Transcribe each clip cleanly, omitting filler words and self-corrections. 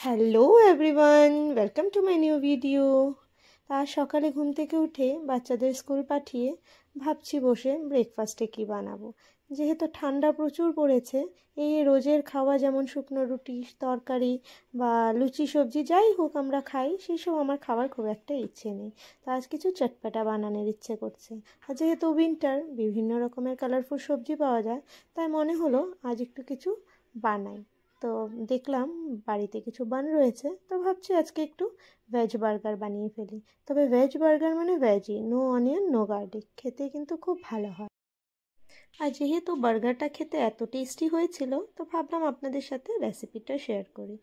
Hello everyone, welcome to my new video. আজ সকালে ঘুম থেকে উঠে বাচ্চাদের স্কুল পাঠিয়ে ভাবছি বসে ব্রেকফাস্টে কি বানাবো। যেহেতু ঠান্ডা প্রচুর পড়েছে, এই রোজের খাওয়া যেমন শুকনো রুটি তরকারি বা লুচি সবজি যাই হোক আমরা খাই, সেই সব আমার খাওয়ার খুব একটা ইচ্ছে নেই। তো আজ কিছু চটপটা বানানোর ইচ্ছে করছে। আর যেহেতু উইন্টার, বিভিন্ন রকমের কালারফুল সবজি পাওয়া যায়, তাই মনে হলো আজ একটু কিছু বানাই। তো দেখলাম বাড়িতে কিছু বান রয়েছে, তো ভাবছি আজকে একটু ভেজ বার্গার বানিয়ে ফেলি। তবে ভেজ বার্গার মানে ভেজই, নো অনিয়ন নো গার্লিক, খেতে কিন্তু খুব ভালো হয়। আর যেহেতু বার্গারটা খেতে এত টেস্টি হয়েছিল, তো ভাবলাম আপনাদের সাথে রেসিপিটা শেয়ার করি।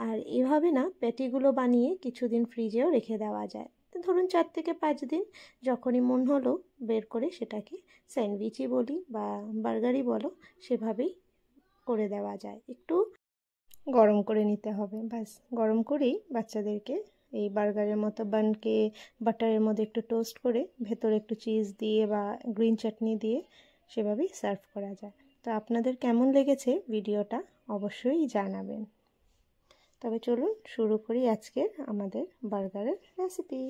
আর এভাবে না প্যাটিগুলো বানিয়ে কিছুদিন ফ্রিজেও রেখে দেওয়া যায়। তো ধরুন 4 থেকে 5 দিন, যখনই মন হলো বের করে সেটাকে স্যান্ডউইচই বলি বা বার্গারই বলো, সেভাবেই করে দেওয়া যায়। একটু গরম করে নিতে হবে, ব্যাস। গরম করেই বাচ্চাদেরকে এই বার্গারের মতো বানকে বাটারের মধ্যে একটু টোস্ট করে ভেতরে একটু চিজ দিয়ে বা গ্রিন চাটনি দিয়ে সেভাবেই সার্ভ করা যায়। তো আপনাদের কেমন লেগেছে ভিডিওটা অবশ্যই জানাবেন। তবে চলুন শুরু করি আজকের আমাদের বার্গারের রেসিপি।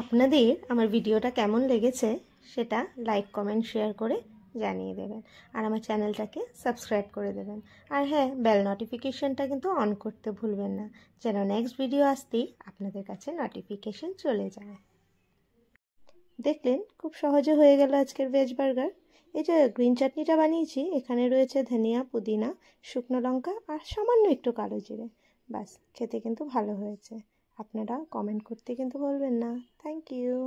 আপনাদের আমার ভিডিওটা কেমন লেগেছে সেটা লাইক কমেন্ট শেয়ার করে জানিয়ে দেবেন, আর আমার চ্যানেলটাকে সাবস্ক্রাইব করে দেবেন। আর হ্যাঁ, বেল নোটিফিকেশনটা কিন্তু অন করতে ভুলবেন না, যেন নেক্সট ভিডিও আসতেই আপনাদের কাছে নোটিফিকেশন চলে যায়। দেখলেন খুব সহজে হয়ে গেল আজকের ভেজ বার্গার। এই যে গ্রিন চাটনিটা বানিয়েছি, এখানে রয়েছে ধনিয়া পুদিনা শুকনো লঙ্কা আর সামান্য একটু কালো জিরে, বাস। খেতে কিন্তু ভালো হয়েছে। আপনারা কমেন্ট করতে কিন্তু বলবেন না। Thank you.